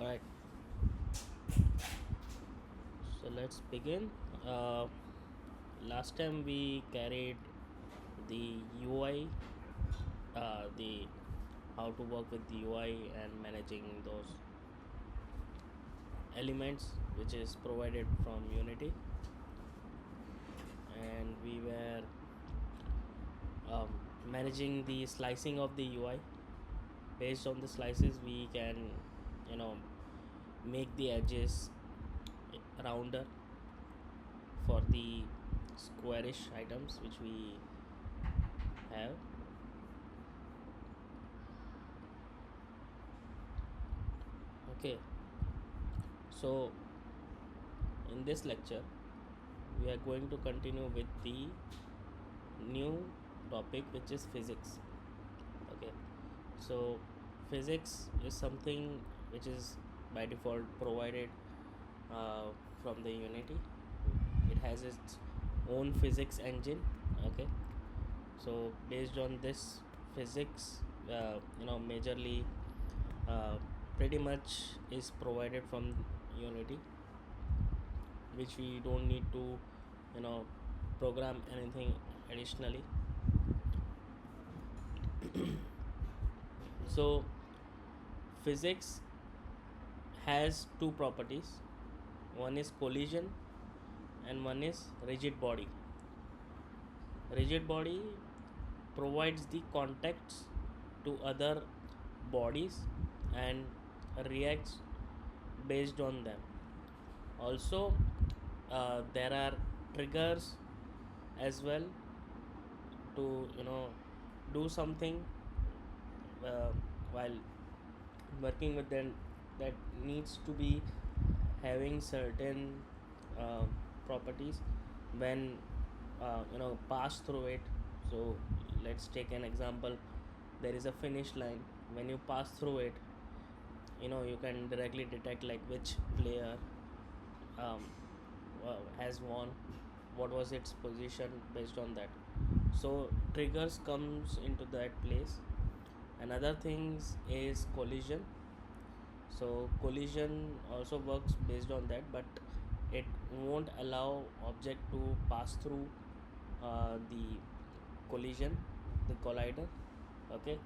Alright, so let's begin. Uh, Last time we carried the UI, the how to work with the UI and managing those elements which is provided from Unity, and we were managing the slicing of the UI. Based on the slices, we can, you know, make the edges rounder for the squarish items which we have. Okay, so in this lecture we are going to continue with the new topic which is physics. Okay, so physics is something which is by default provided uh, from the Unity. It has its own physics engine. Okay, so based on this physics, majorly uh, pretty much is provided from Unity, which we don't need to, you know, program anything additionally. So physics has two properties. One is collision and one is rigid body. Rigid body provides the context to other bodies and reacts based on them. Also, there are triggers as well to, do something uh, while working with them, that needs to be having certain uh, properties when pass through it. So let's take an example. There is a finish line. When you pass through it, you can directly detect like which player um, has won, what was its position based on that. So triggers comes into that place. Another things is collision. So collision also works based on that, but it won't allow object to pass through the collision, the collider. Okay,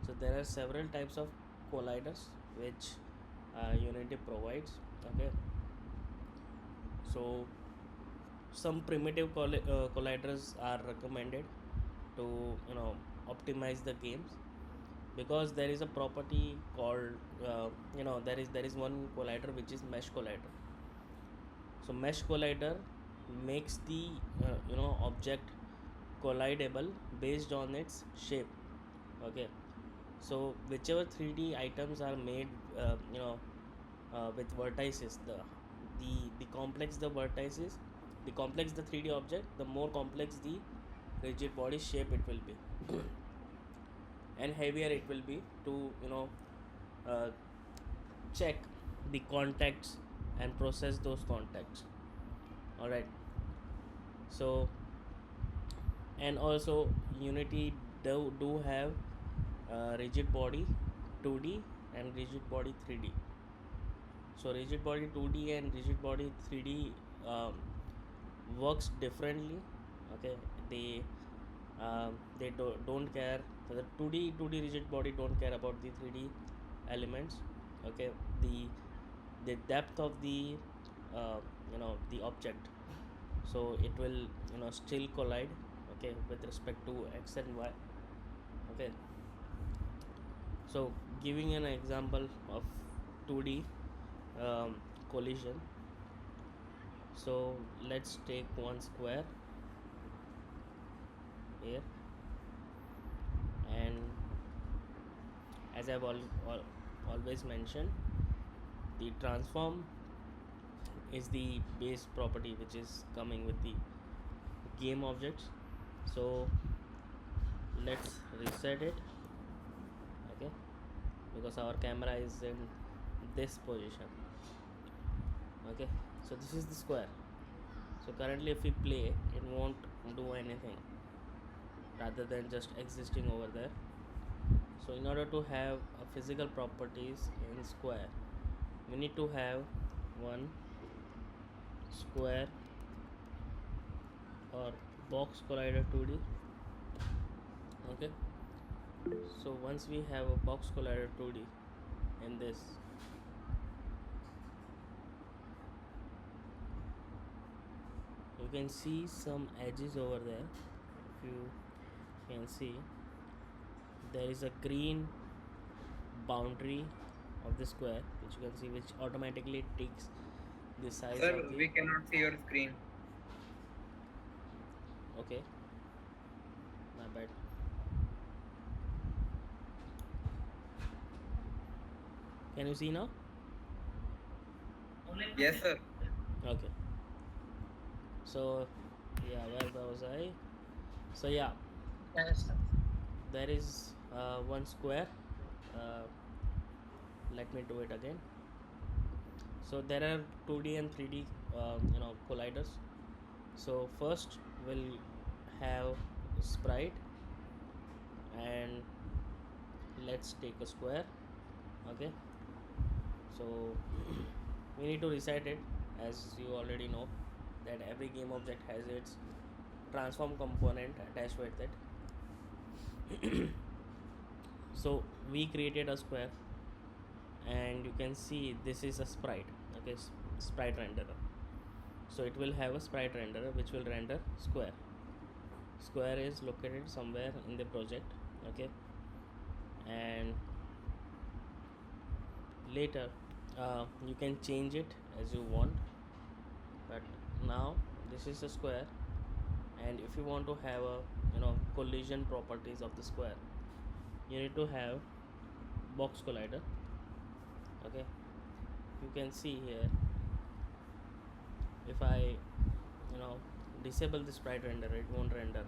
so there are several types of colliders which Unity provides. Okay, so some primitive colliders are recommended to, optimize the games, because there is a property called, there is one collider which is mesh collider. So mesh collider makes the object collidable based on its shape. Okay, so whichever 3D items are made, with vertices, the complex the vertices, the complex the 3D object, the more complex the rigid body shape it will be, and heavier it will be to, uh, check the contacts and process those contacts. All right, so and also Unity do have rigid body 2D and rigid body 3D. So rigid body 2D and rigid body 3D um, works differently. Okay, don't care. So the 2D rigid body don't care about the 3D elements. Okay, the depth of the the object, so it will, still collide, okay, with respect to x and y. Okay, so giving an example of 2D collision. So let's take one square here, and as I've always mentioned, the transform is the base property which is coming with the game objects. So let's reset it. Okay, because our camera is in this position. Okay, so this is the square. So currently if we play, it won't do anything rather than just existing over there. So in order to have a physical properties in square, we need to have one square or box collider 2D. Okay, so once we have a box collider 2D in this, you can see some edges over there. If you can see, there is a green boundary of the square, which you can see, which automatically takes the size Sir, of the. we cannot see your screen. Okay, my bad. Can you see now? Yes, sir. Okay, so yeah, where was I? So yeah, there is one square. uh, Let me do it again. So there are 2D and 3D colliders. So first we'll have sprite, and let's take a square. Okay, so we need to reset it, as you already know that every game object has its transform component attached with it. So we created a square, and you can see this is a sprite. Okay, sprite renderer. So it will have a sprite renderer which will render square. Square is located somewhere in the project. Okay, and later you can change it as you want, but now this is a square. And if you want to have a collision properties of the square, you need to have box collider. Okay, you can see here, if I disable the sprite renderer, it won't render.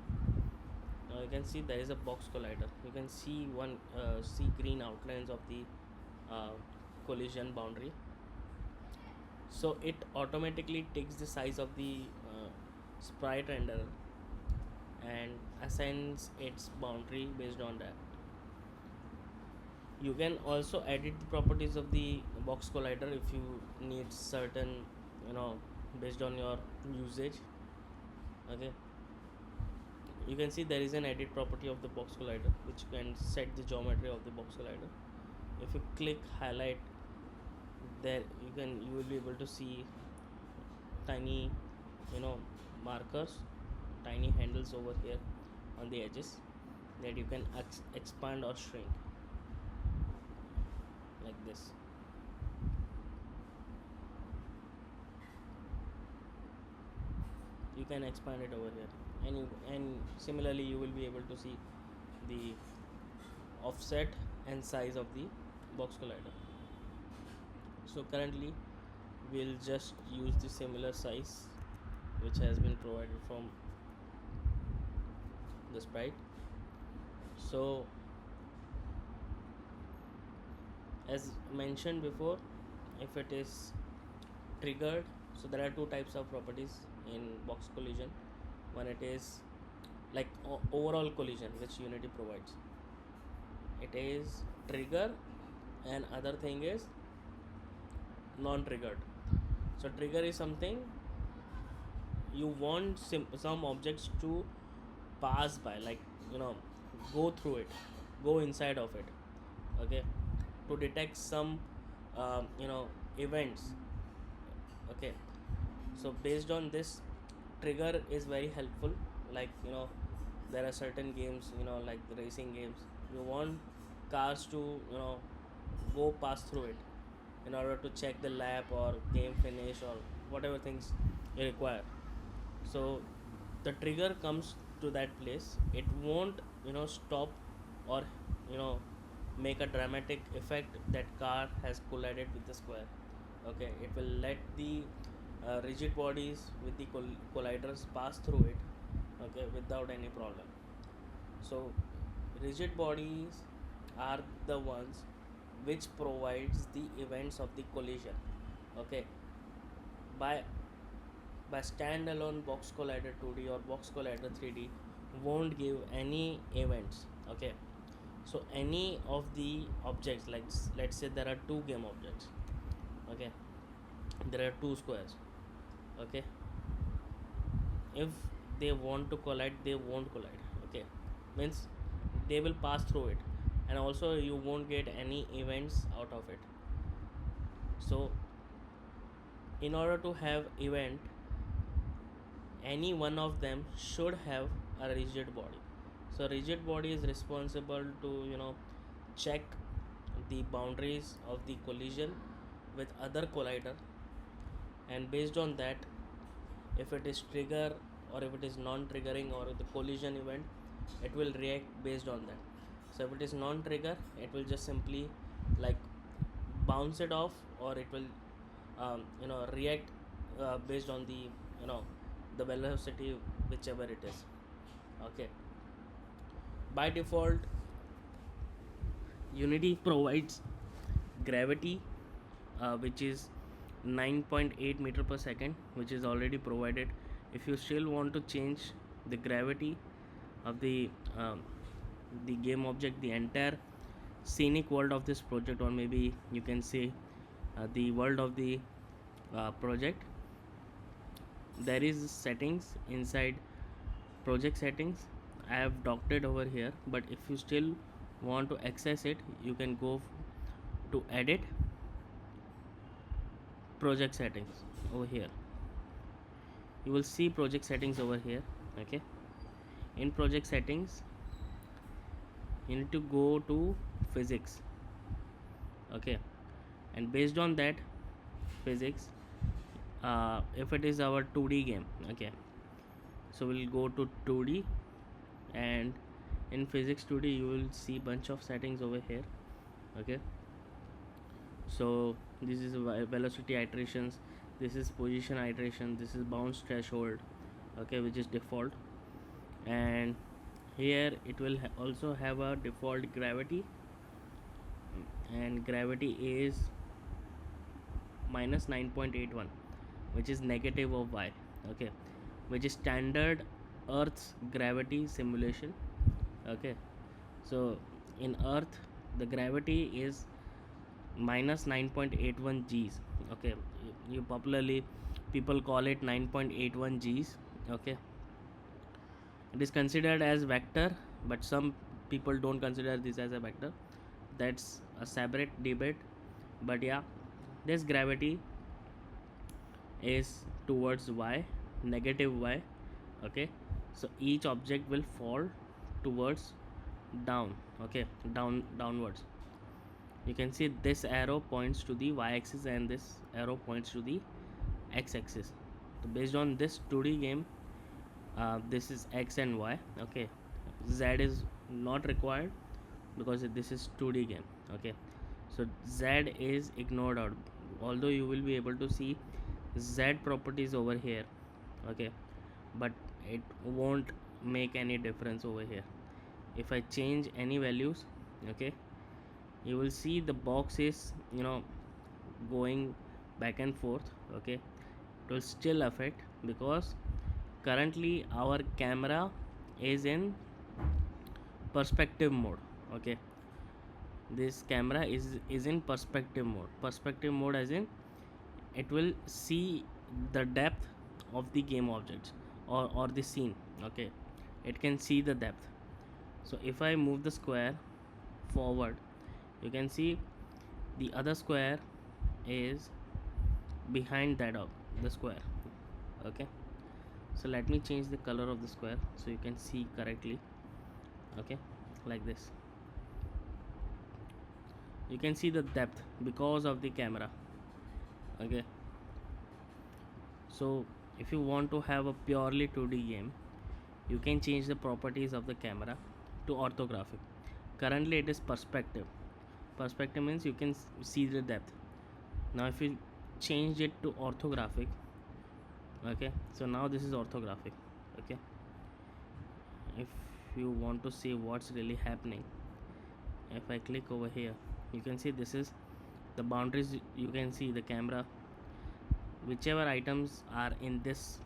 Now you can see there is a box collider. You can see see green outlines of the uh, collision boundary. So it automatically takes the size of the sprite renderer and assigns its boundary based on that. You can also edit the properties of the box collider if you need certain, you know based on your usage. Okay, you can see there is an edit property of the box collider which can set the geometry of the box collider. If you click highlight, there you will be able to see tiny, you know markers, tiny handles over here on the edges, that you can expand or shrink like this. You can expand it over here, and similarly you will be able to see the offset and size of the box collider. So currently we'll just use the similar size which has been provided from the sprite. So as mentioned before, if it is triggered, so there are two types of properties in box collision. One, it is like overall collision which Unity provides. It is trigger, and other thing is non-triggered. So trigger is something you want some objects to pass by, like, you know go through it, go inside of it. Okay, to detect some events. Okay, so based on this, trigger is very helpful. Like, there are certain games, like the racing games, you want cars to go pass through it in order to check the lap or game finish or whatever things you require. So the trigger comes to that place, it won't stop or you know make a dramatic effect that car has collided with the square. Okay, it will let the rigid bodies with the colliders pass through it, okay, without any problem. So rigid bodies are the ones which provides the events of the collision. Okay, by standalone box collider 2D or box collider 3D won't give any events. Okay, so any of the objects, like let's say there are two game objects. Okay, there are two squares. Okay, if they want to collide, they won't collide. Okay, means they will pass through it, and also you won't get any events out of it. So in order to have event, any one of them should have a rigid body. So rigid body is responsible to check the boundaries of the collision with other collider, and based on that, if it is trigger or if it is non-triggering or the collision event, it will react based on that. So if it is non-trigger, it will just simply like bounce it off, or it will react based on the the velocity, whichever it is. Okay, by default Unity provides gravity, which is 9.8 meter per second, which is already provided. If you still want to change the gravity of the game object, the entire scenic world of this project, or maybe you can say the world of the project, there is settings inside project settings. I have docked it over here, but if you still want to access it, you can go to edit project settings over here. You will see project settings over here. Okay, in project settings you need to go to physics. Okay, and based on that physics, if it is our 2D game, okay, so we'll go to 2D, and in physics 2D you will see bunch of settings over here. Okay, so this is velocity iterations, this is position iteration, this is bounce threshold, okay, which is default, and here it will also have a default gravity, and gravity is minus 9.81, which is negative of y. Okay, which is standard Earth's gravity simulation. Okay, so in Earth the gravity is minus 9.81 g's. Okay, you popularly people call it 9.81 g's. Okay, it is considered as vector, but some people don't consider this as a vector. That's a separate debate, but yeah, this gravity is towards y, negative y. Okay, so each object will fall towards down. Okay, downwards. You can see this arrow points to the y-axis and this arrow points to the x-axis. So based on this 2D game, this is x and y. Okay, z is not required because this is 2D game. Okay, so z is ignored out, although you will be able to see z properties over here. Okay, but it won't make any difference over here. If I change any values, okay, you will see the box is going back and forth. Okay, it will still affect because currently our camera is in perspective mode. Okay, this camera is in perspective mode, as in it will see the depth of the game objects, or the scene. Okay, it can see the depth. So if I move the square forward, you can see the other square is behind that of the square. Okay, so let me change the color of the square so you can see correctly. Okay, like this, you can see the depth because of the camera. Okay, so if you want to have a purely 2D game, you can change the properties of the camera to orthographic. Currently it is perspective means you can see the depth. Now if you change it to orthographic, okay, so now this is orthographic. Okay, if you want to see what's really happening, if I click over here, you can see this is the boundaries. You can see the camera, whichever items are in this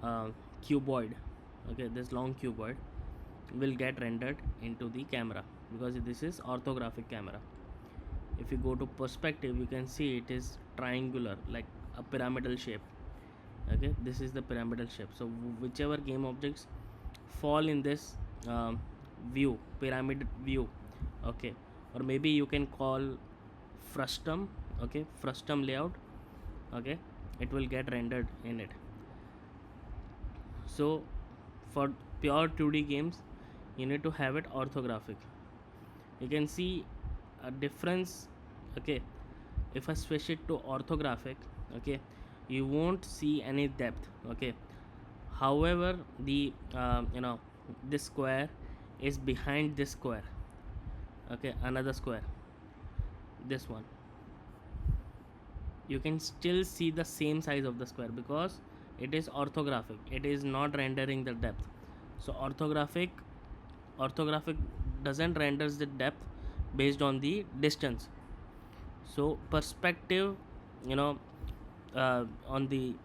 cuboid. Okay, this long cuboid will get rendered into the camera because this is orthographic camera. If you go to perspective, you can see it is triangular, like a pyramidal shape. Okay, this is the pyramidal shape. So whichever game objects fall in this view, pyramid view, okay, or maybe you can call frustum, okay, frustum layout, okay, it will get rendered in it. So for pure 2D games, you need to have it orthographic. You can see a difference, okay. If I switch it to orthographic, okay, you won't see any depth, okay. However, the this square is behind this square, okay, another square, this one, you can still see the same size of the square because it is orthographic, it is not rendering the depth. So orthographic doesn't renders the depth based on the distance. So perspective, you know on the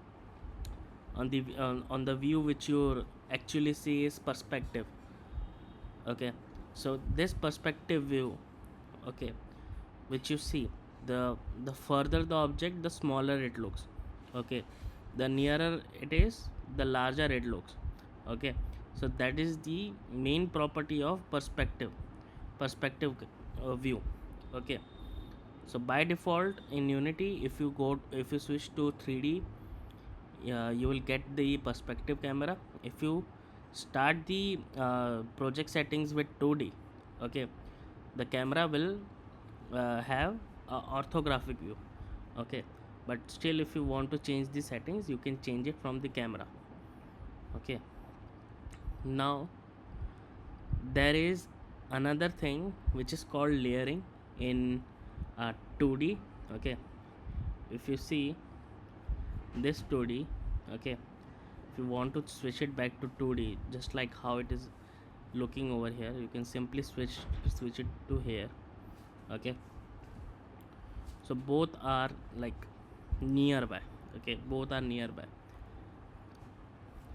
on the view which you actually see is perspective, okay. So this perspective view, okay, which you see, the further the object, the smaller it looks, okay, the nearer it is, the larger it looks, okay. So that is the main property of perspective view, okay. So by default in Unity, if you switch to 3D, you will get the perspective camera. If you start the project settings with 2D, okay, the camera will have a orthographic view, okay. But still, if you want to change the settings, you can change it from the camera, okay. Now there is another thing which is called layering in 2D, okay. If you see this 2D, okay, if you want to switch it back to 2D, just like how it is looking over here, you can simply switch it to here, okay. So both are like nearby, okay, both are nearby,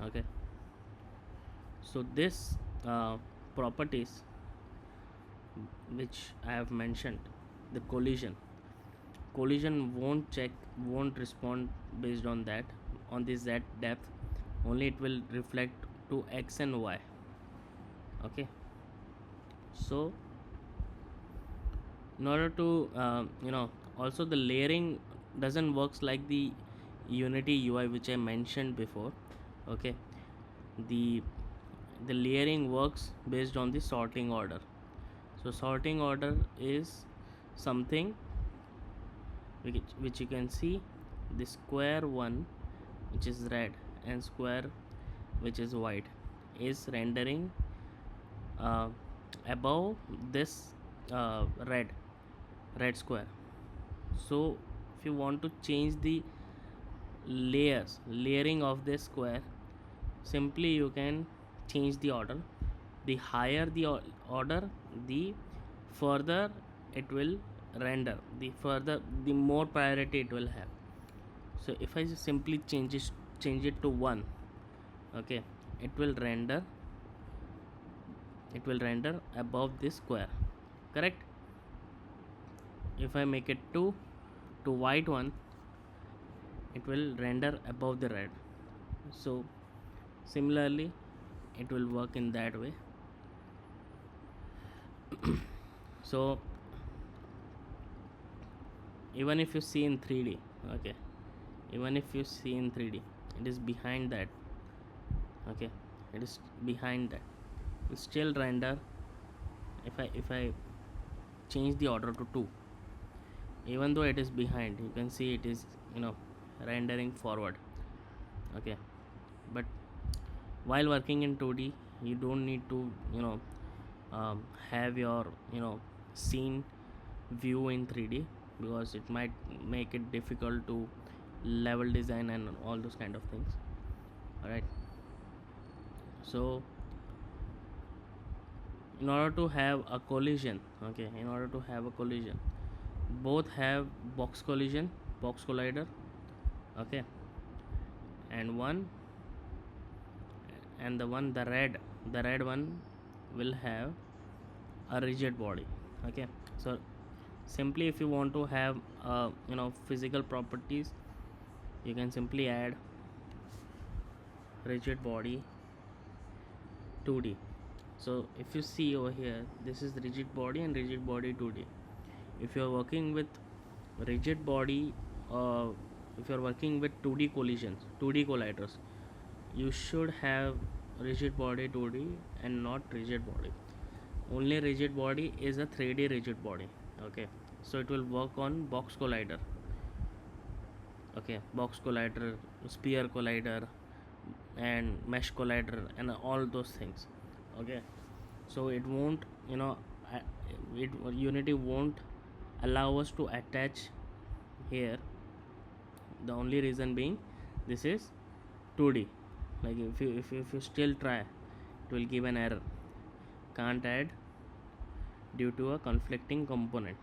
okay. So this properties which I have mentioned, the collision won't respond based on that, on the z depth, only it will reflect to x and y, okay. So in order to also the layering doesn't works like the Unity UI which I mentioned before, okay. The layering works based on the sorting order. So sorting order is something which you can see, the square one which is red and square which is white is rendering uh, above this red square. So if you want to change the layering of this square, simply you can change the order. The higher the order, the further it will render, the more priority it will have. So if I just simply change it to 1, okay, it will render above this square, correct. If I make it to white one, it will render above the red. So similarly it will work in that way. So even if you see in 3D, okay, even if you see in 3D, it is behind that, okay, it is behind that, it still render. If I change the order to 2, even though it is behind, you can see it is rendering forward, okay. But while working in 2D, you don't need to have your scene view in 3D, because it might make it difficult to level design and all those kind of things. All right. So in order to have a collision, okay, both have box collider, okay, and the red one will have a rigid body, okay. So Simply, if you want to have physical properties, you can simply add rigid body 2D. So if you see over here, this is rigid body and rigid body 2D. If you are working with rigid body, uh, if you are working with 2D collisions, 2D colliders, you should have rigid body 2D and not rigid body. Only rigid body is a 3D rigid body. Okay, so it will work on box collider. Okay, box collider, sphere collider, and mesh collider, and all those things. Okay, so it won't, it Unity won't allow us to attach here. The only reason being, this is 2D. Like if you still try, it will give an error, can't add due to a conflicting component.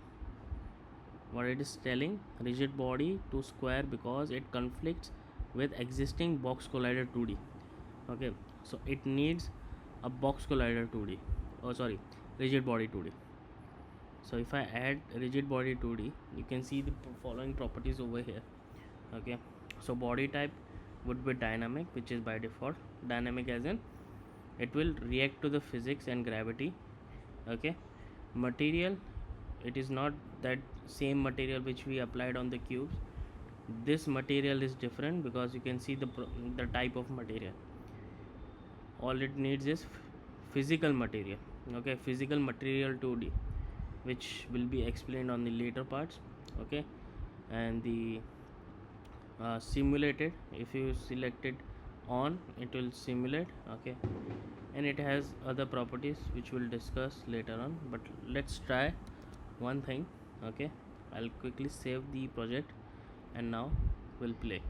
What it is telling, rigid body to square because it conflicts with existing box collider 2D. Okay, so it needs a box collider 2D, oh sorry, rigid body 2D. So if I add rigid body 2D, you can see the following properties over here. Okay, so body type would be dynamic, which is by default. Dynamic as in it will react to the physics and gravity. Okay, material, it is not that same material which we applied on the cubes. This material is different because you can see the type of material. All it needs is physical material. Okay, physical material 2D, which will be explained on the later parts. Okay, and the simulated, if you select it on, it will simulate. Okay, and it has other properties which we'll discuss later on, but let's try one thing. Okay, I'll quickly save the project and now we'll play.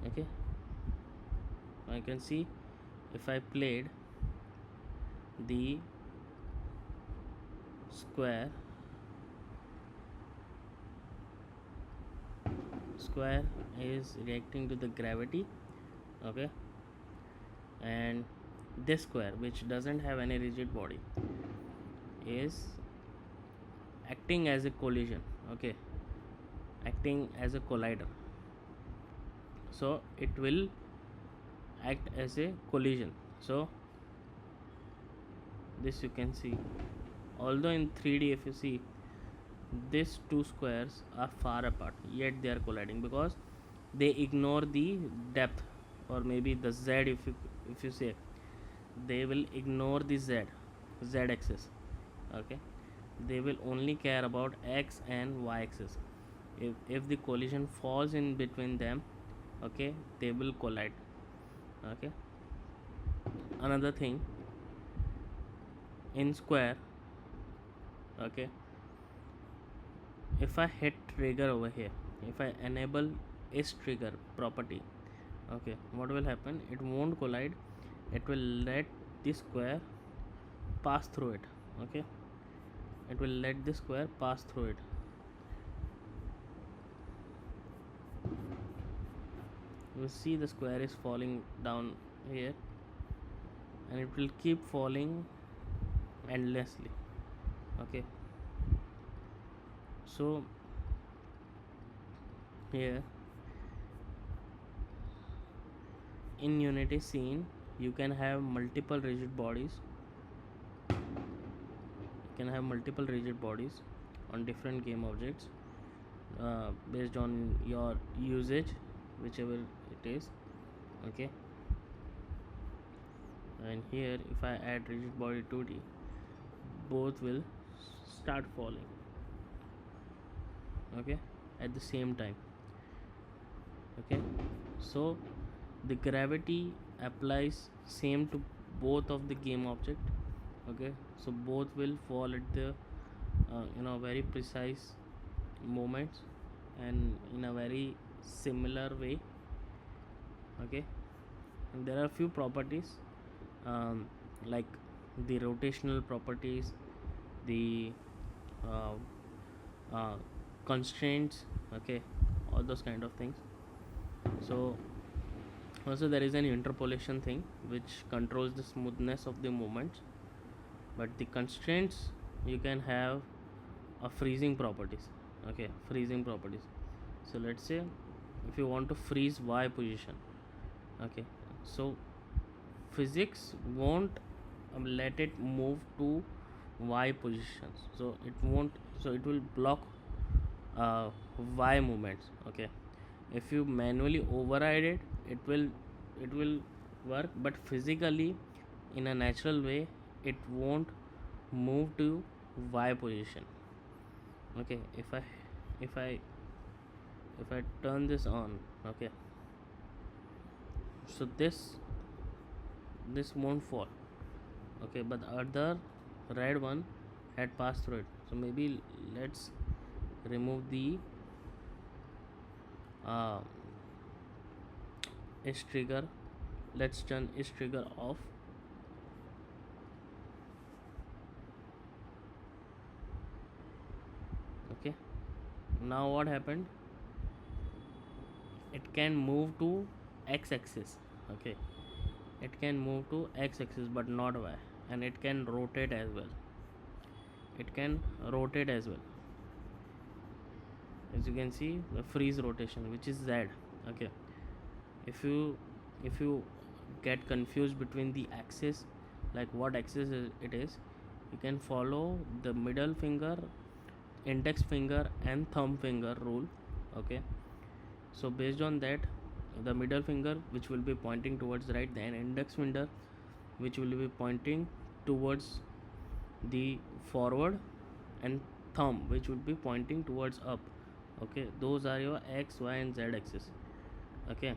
Okay, I can see if I played the square is reacting to the gravity. Okay, and this square, which doesn't have any rigid body, is acting as a collision. Okay, acting as a collider, so it will act as a collision. So this you can see, although in 3D if you see, these two squares are far apart, yet they are colliding because they ignore the depth, or maybe the z, if you say, they will ignore the z axis. Okay, they will only care about x and y axis. If the collision falls in between them, okay, they will collide. Okay, another thing, in square, okay, if I hit trigger over here, if I enable is trigger property, okay, what will happen, it won't collide, it will let the square pass through it. Okay, it will let the square pass through it. You see the square is falling down here, and it will keep falling endlessly. Okay, so here in Unity scene, you can have multiple rigid bodies. You can have multiple rigid bodies on different game objects, based on your usage, whichever it is. Okay, and here if I add rigid body 2D, both will start falling. Okay, at the same time. Okay, so the gravity applies same to both of the game object. Okay, so both will fall at the very precise moments and in a very similar way. Okay, and there are a few properties, like the rotational properties, the uh, uh, constraints. Okay, all those kind of things. So also there is an interpolation thing which controls the smoothness of the movements. but the constraints, you can have a freezing properties. Okay, freezing properties. So let's say if you want to freeze y position, okay, so physics won't let it move to y positions, so it won't, so it will block uh, y movements. Okay, if you manually override it, it will work, but physically in a natural way it won't move to y position. Okay, if i if I turn this on, okay, so this won't fall. Okay, but the other red one had passed through it, so maybe let's remove the uh, is trigger. Let's turn is trigger off. Okay, now what happened, it can move to x-axis. Okay, it can move to x-axis but not y, and it can rotate as well. It can rotate as well, as you can see the freeze rotation, which is z. Okay, if you get confused between the axis, like what axis it is, you can follow the middle finger, index finger and thumb finger rule. Okay, so based on that, the middle finger which will be pointing towards right, then index finger which will be pointing towards the forward, and thumb which would be pointing towards up. Okay, those are your x, y and z axis. Okay,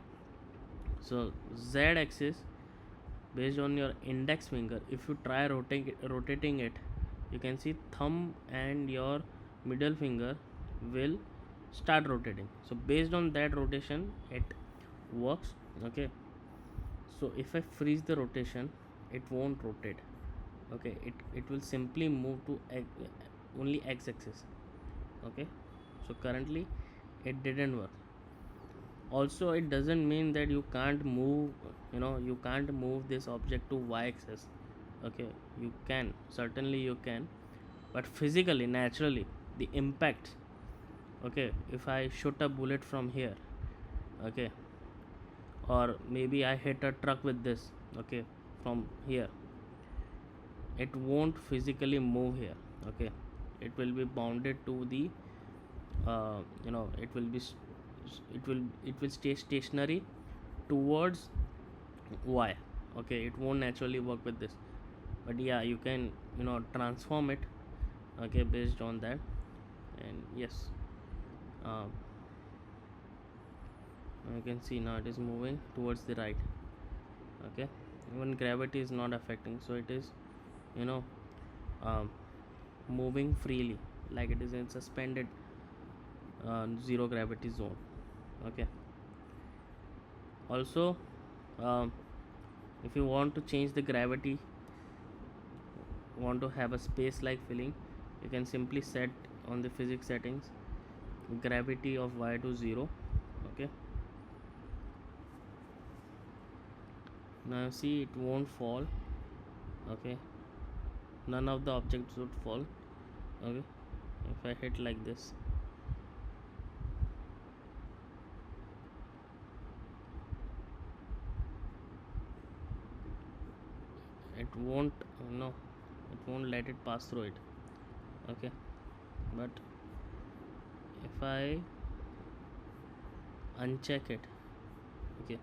so z axis, based on your index finger, if you try rotating it, you can see thumb and your middle finger will start rotating. So based on that rotation it works. Okay, so if I freeze the rotation, it won't rotate. Okay, it will simply move to only x axis. Okay, so currently it didn't work. Also, it doesn't mean that you can't move, you can't move this object to y axis. Okay, you can, certainly you can, but physically, naturally, the impact. Okay, if I shoot a bullet from here, okay, or maybe I hit a truck with this, okay, from here, it won't physically move here. Okay, it will be bounded to the it will be it will stay stationary towards y. Okay, it won't naturally work with this, but yeah, you can transform it. Okay, based on that, and yes, um, you can see now it is moving towards the right. Okay, even gravity is not affecting, so it is you know um, moving freely, like it is in suspended zero gravity zone. Okay, also, um, if you want to change the gravity, want to have a space like feeling, you can simply set on the physics settings gravity of y to 0. Okay, now you see it won't fall. Okay, none of the objects would fall. Okay, if I hit like this, it won't, it won't let it pass through it. Okay, but if I uncheck it, okay,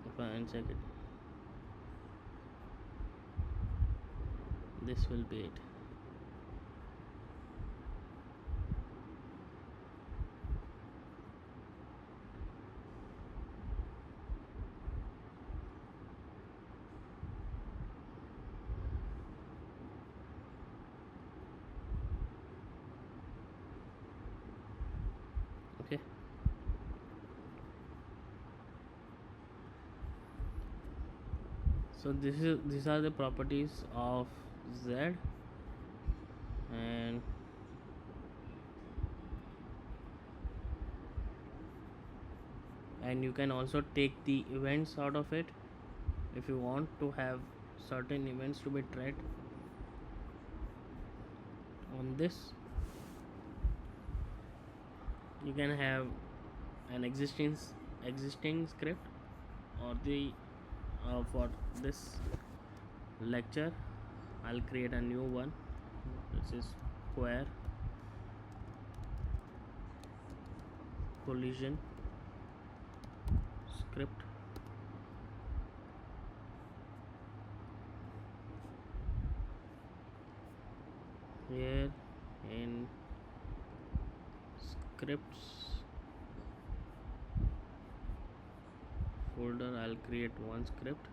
if I uncheck it, this will be it. Okay, so these are the properties of z, and you can also take the events out of it if you want to have certain events to be tracked on this. You can have an existing script, or the for this lecture I'll create a new one. This is square collision script. Here in scripts folder I'll create one script.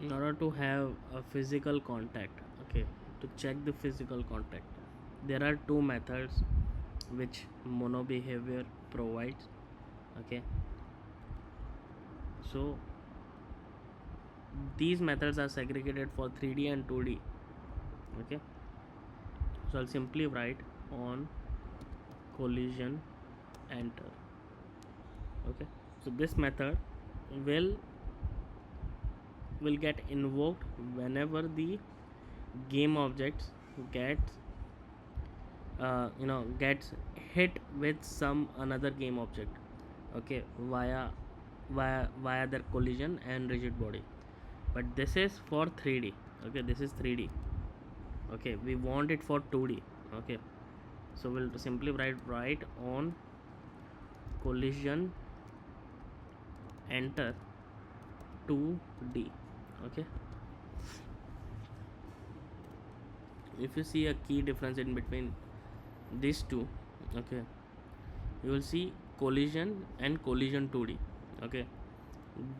In order to have a physical contact, okay, to check the physical contact, there are two methods which mono behavior provides. Okay, so these methods are segregated for 3D and 2D. Okay, so I'll simply write on collision enter. Okay, so this method will get invoked whenever the game objects gets hit with some another game object. Okay, via their collision and rigid body. But this is for 3D. Okay, this is 3D. Okay, we want it for 2D. Okay, so we'll simply write on collision enter 2D. Okay, if you see a key difference in between these two, okay, you will see collision and collision 2D. Okay,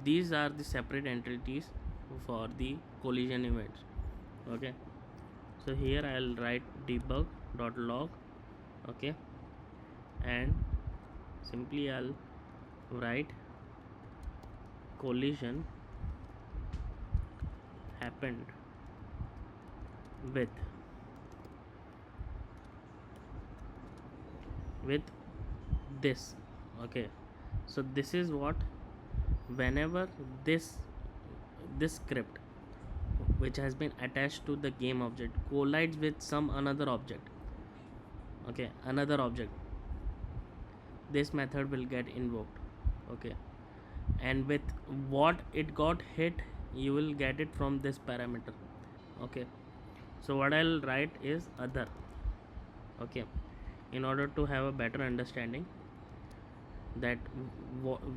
these are the separate entities for the collision events. Okay, so here I'll write debug.log. okay, and simply I'll write collision happened with this. Okay, so this is what, whenever this script which has been attached to the game object collides with some another object, okay, another object, this method will get invoked. Okay, and with what it got hit, you will get it from this parameter. Okay, so what I'll write is other. Okay, in order to have a better understanding that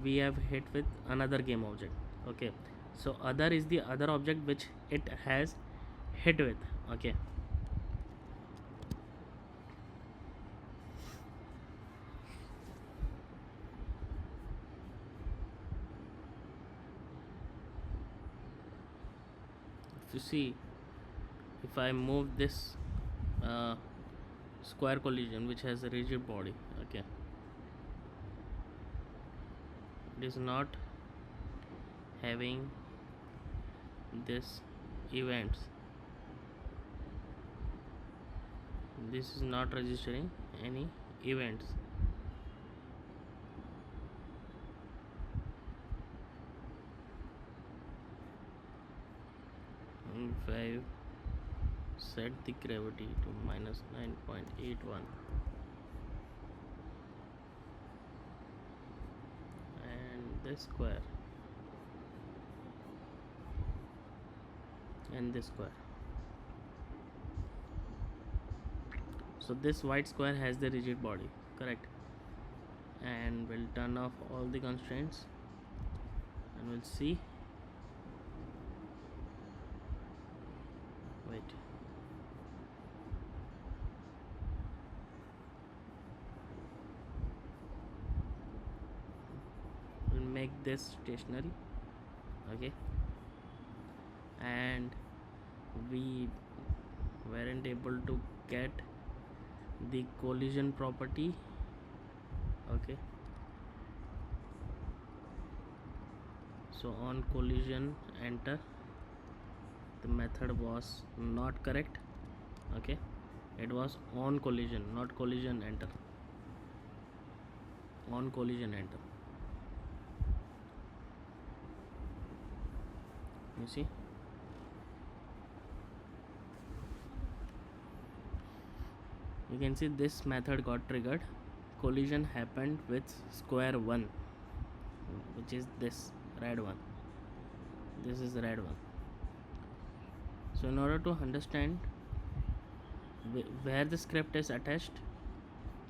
we have hit with another game object. Okay, so other is the other object which it has hit with. Okay, if you see, if I move this square collision which has a rigid body, okay, it is not having this events, this is not registering any events. If I set the gravity to minus 9.81 and this square and this square, so this white square has the rigid body, correct, and we'll turn off all the constraints and we'll see. Wait, we'll make this stationary. Okay, and we weren't able to get the collision property. Okay, so on collision enter, method was not correct. Okay, it was on collision, not collision enter. On collision enter. You see, you can see this method got triggered. Collision happened with square 1, which is this red one. This is red one. So in order to understand where the script is attached,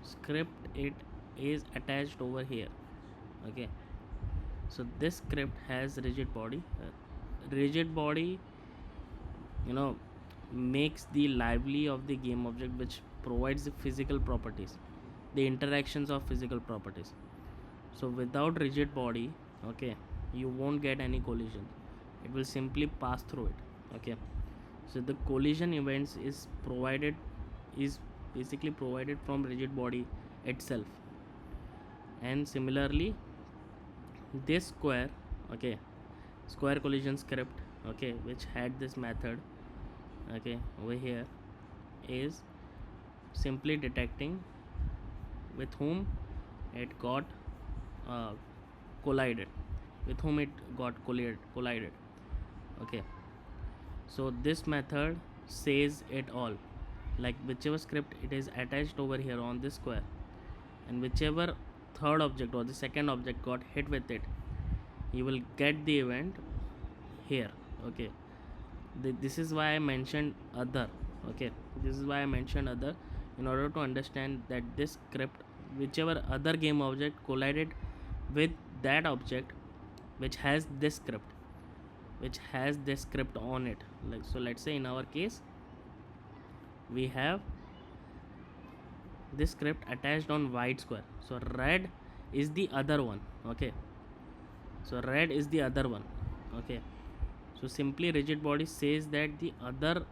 script it is attached over here. Okay, so this script has rigid body. Rigid body, you know, makes the lively of the game object, which provides the physical properties, the interactions of physical properties. So without rigid body, okay, you won't get any collision. It will simply pass through it. Okay, so the collision events is basically provided from rigid body itself. And similarly, this square, okay, square collision script, okay, which had this method, okay, over here, is simply detecting with whom it got collided, collided. Okay, so this method says it all, like whichever script it is attached over here on this square, and whichever third object or the second object got hit with it, you will get the event here. Okay, this is why I mentioned other. Okay, this is why I mentioned other, in order to understand that this script, whichever other game object collided with that object which has this script on it. Like, so let's say in our case we have this script attached on white square, so red is the other one. Okay, so red is the other one. Okay, so simply rigid body says that the other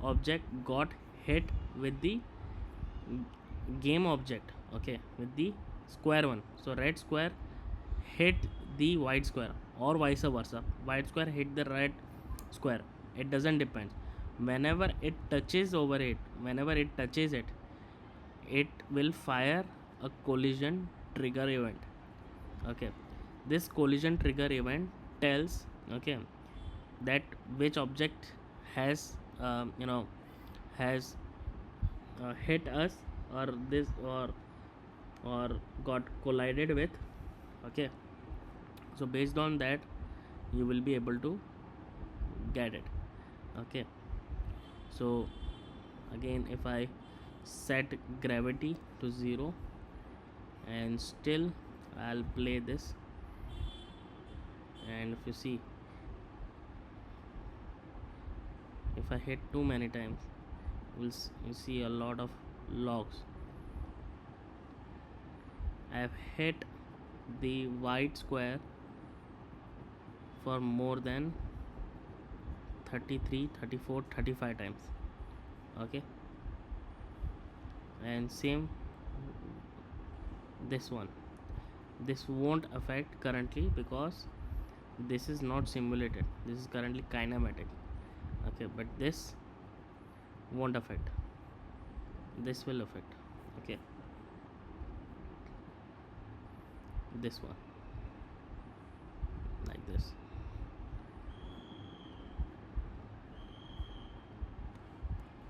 object got hit with the game object, okay, with the square one. So red square hit the white square, or vice versa, white square hit the red square. It doesn't depend. Whenever it touches it, it will fire a collision trigger event. Okay, this collision trigger event tells, okay, that which object has has hit us, or this, or got collided with. Okay, so based on that you will be able to get it. Okay, so again, if I set gravity to 0, and still I'll play this, and if you see, if I hit too many times, you see a lot of logs. I have hit the white square for more than 33, 34, 35 times. Okay, and same this one. This won't affect currently because this is not simulated, this is currently kinematic. Okay, but this won't affect, this will affect. Okay, this one, like this.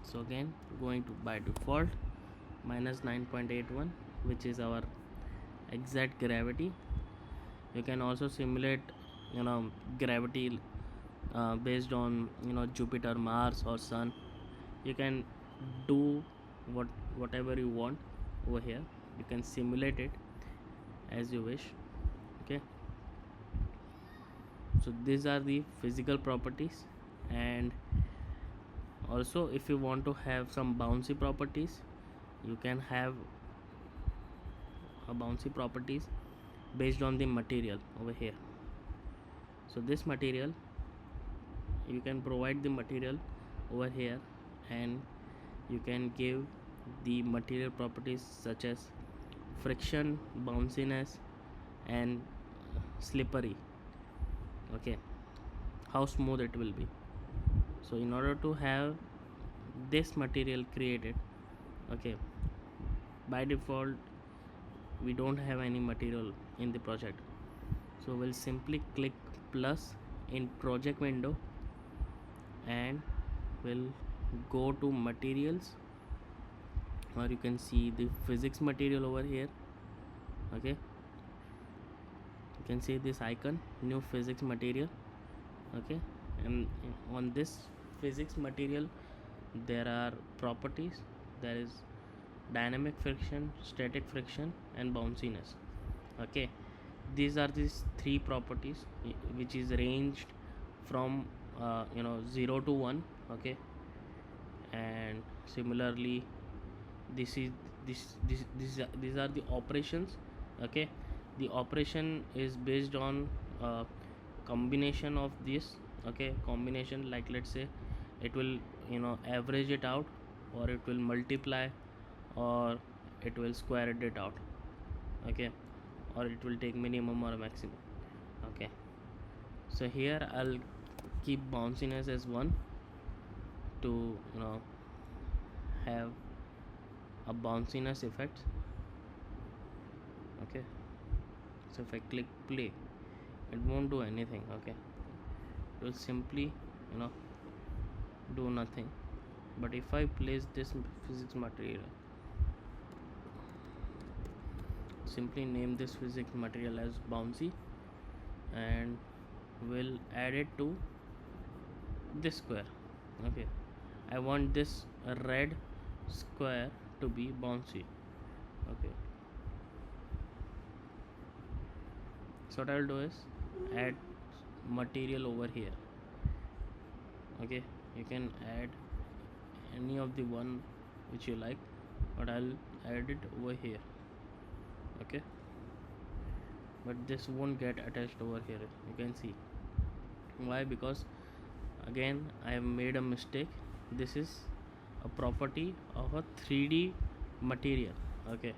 So again, going to by default minus 9.81, which is our exact gravity. You can also simulate, gravity based on, Jupiter, Mars, or Sun. You can do whatever you want over here. You can simulate it as you wish. Okay, so these are the physical properties. And also, if you want to have some bouncy properties, you can have a bouncy properties based on the material over here. So this material, you can provide the material over here, and you can give the material properties such as friction, bounciness, and slippery. Okay, how smooth it will be. So in order to have this material created, okay, by default we don't have any material in the project, so we'll simply click plus in project window and we'll go to materials, or you can see the physics material over here. Okay, you can see this icon, new physics material. Okay, and on this physics material there are properties. There is dynamic friction, static friction, and bounciness. Okay, these are these three properties which is ranged from 0 to 1. Okay, and similarly this is these are the operations. Okay, the operation is based on combination of this. Okay, combination, like let's say it will average it out, or it will multiply, or it will square it out. Okay, or it will take minimum or maximum. Okay, so here I'll keep bounciness as 1 to have a bounciness effect. Okay, so if I click play, it won't do anything. Okay, it will simply do nothing. But if I place this physics material, simply name this physics material as bouncy, and will add it to this square. Okay, I want this red square to be bouncy. Okay, so what I'll do is add material over here. Okay, you can add any of the one which you like, but I'll add it over here. Okay, but this won't get attached over here. You can see why, because again I have made a mistake. This is a property of a 3D material. Okay,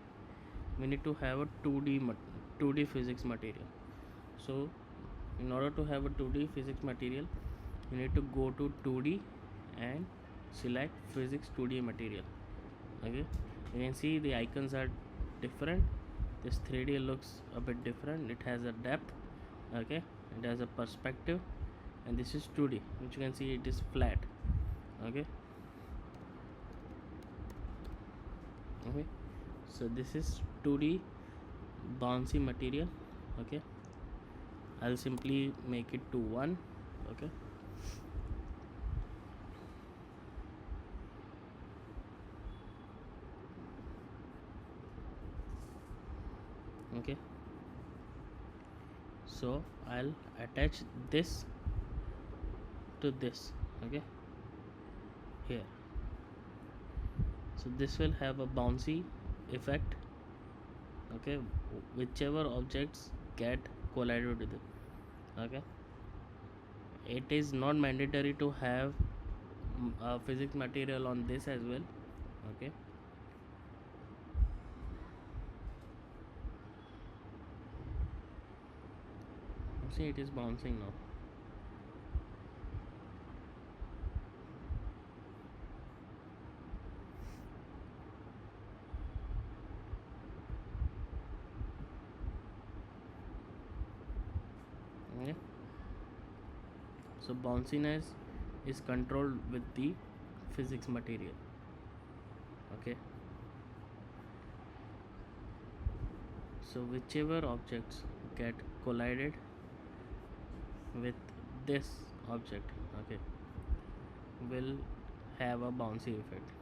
we need to have a 2D physics material. So in order to have a 2D physics material, you need to go to 2D and select physics 2D material. Okay, you can see the icons are different. This 3D looks a bit different. It has a depth. Okay, it has a perspective, and this is 2D, which you can see it is flat. Okay, okay, so this is 2D bouncy material. Okay, I'll simply make it to 1. Okay, okay, so I'll attach this to this. Okay, here, so this will have a bouncy effect. Okay, whichever objects get collided with it. Okay, it is not mandatory to have physics material on this as well. Okay, see, it is bouncing now. Okay, so bounciness is controlled with the physics material. Okay, so whichever objects get collided with this object, okay, will have a bouncy effect.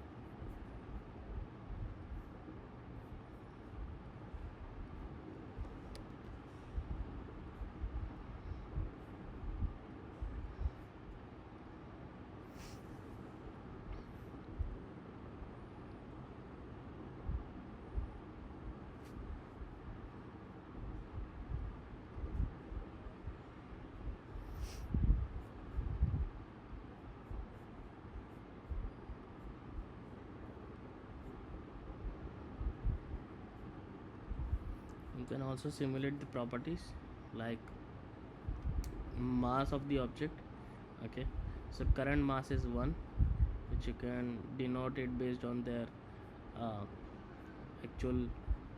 You can also simulate the properties like mass of the object. Okay, So current mass is 1, which you can denote it based on their uh, actual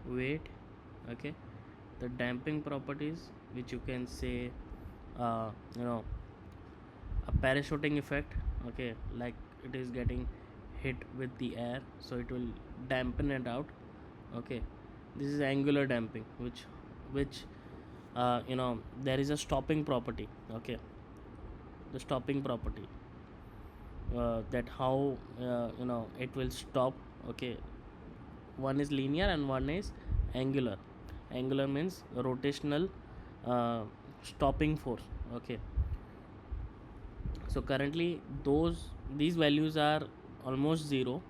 weight. Okay, the damping properties, which you can say uh, you know a parachuting effect. Okay, like it is getting hit with the air, so it will dampen it out. Okay, this is angular damping, which there is a stopping property. Okay, the stopping property, that how it will stop. Okay, one is linear and one is angular. Angular means rotational uh, stopping force. Okay, so currently these values are almost zero,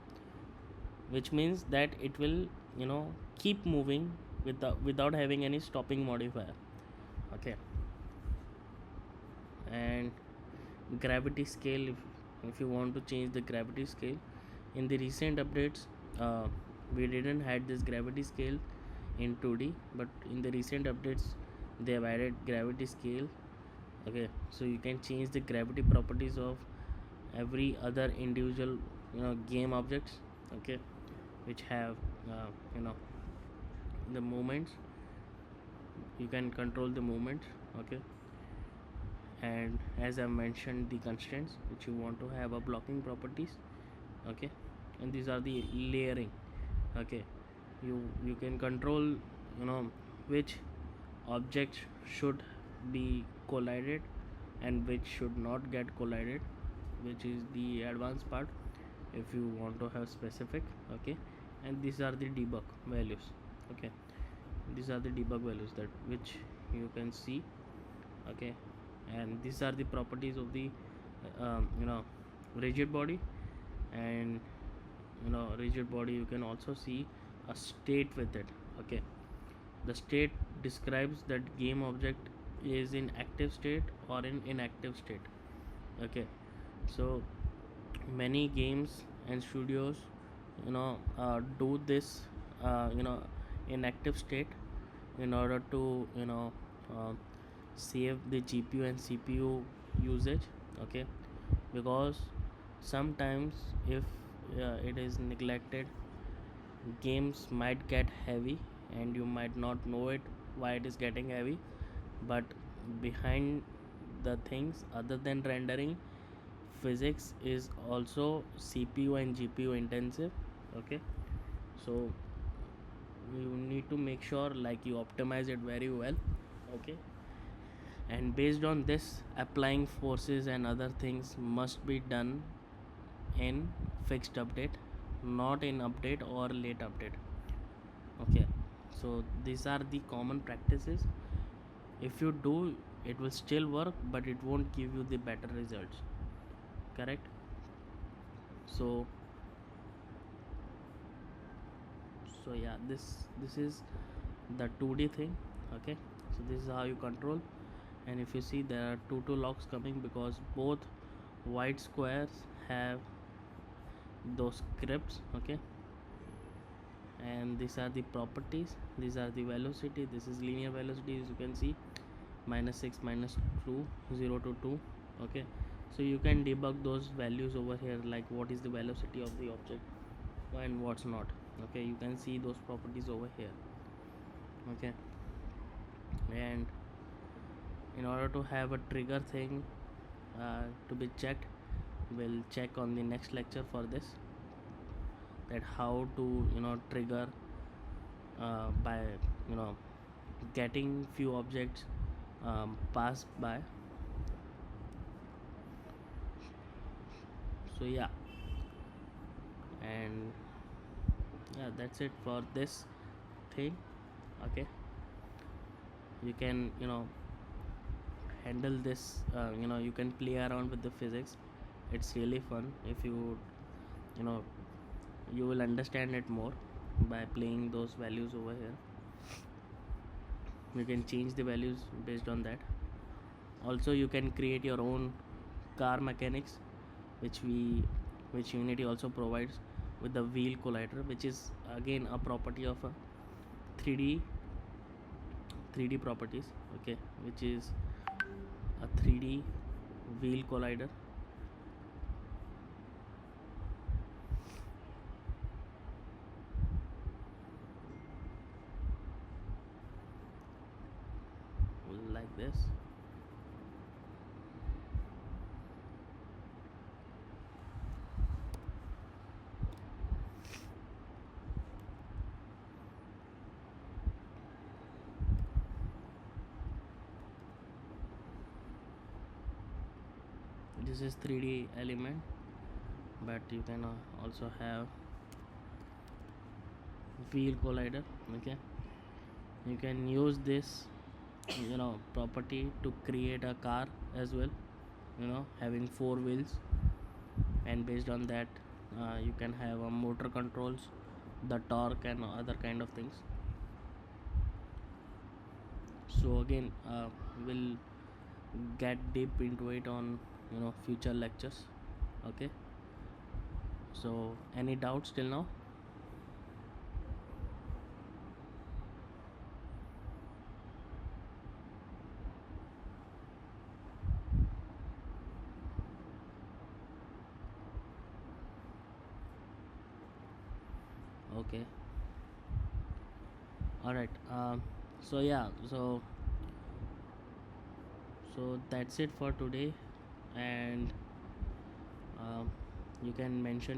which means that it will keep moving without having any stopping modifier. Okay, and gravity scale, if you want to change the gravity scale in the recent updates, we didn't had this gravity scale in 2D, but in the recent updates they have added gravity scale. Okay, so you can change the gravity properties of every other individual game objects. Okay, which have uh, you know the movements. You can control the movements. Okay, and as I mentioned, the constraints which you want to have a blocking properties. Okay, and these are the layering. Okay, you can control which objects should be collided and which should not get collided, which is the advanced part if you want to have specific. Okay, and these are the debug values. Okay, these are the debug values that which you can see. Okay, and these are the properties of the rigid body. And rigid body, you can also see a state with it. Okay, the state describes that game object is in active state or in inactive state. Okay, so many games and studios do this in active state in order to uh, save the GPU and CPU usage. Okay, because sometimes if it is neglected, games might get heavy and you might not know it why it is getting heavy. But behind the things other than rendering, physics is also CPU and GPU intensive. Okay, so you need to make sure like you optimize it very well. Okay, and based on this, applying forces and other things must be done in fixed update, not in update or late update. Okay, so these are the common practices. If you do, it will still work, but it won't give you the better results. Correct? So yeah, this is the 2D thing. Okay, so this is how you control. And if you see, there are two locks coming because both white squares have those scripts. Okay, and these are the properties, these are the velocity, this is linear velocity, as you can see, -6, -2, 0 to 2. Okay, so you can debug those values over here, like what is the velocity of the object and what's not. Okay, you can see those properties over here. Okay, and in order to have a trigger thing to be checked, we'll check on the next lecture for this, that how to trigger by getting few objects passed by. So yeah, and yeah, that's it for this thing. Okay, you can handle this, you can play around with the physics. It's really fun. If you know you will understand it more by playing those values over here. You can change the values based on that. Also, you can create your own car mechanics, which Unity also provides with the wheel collider, which is again a property of a 3D 3D properties. Okay, which is a 3D wheel collider. this. This is 3D element, but you can also have wheel collider. Okay, you can use this property to create a car as well, having four wheels, and based on that you can have a motor controls, the torque and other kind of things. So again, we'll get deep into it on future lectures. Okay, so any doubts till now? Okay, all right. So yeah, so that's it for today, and um, you can mention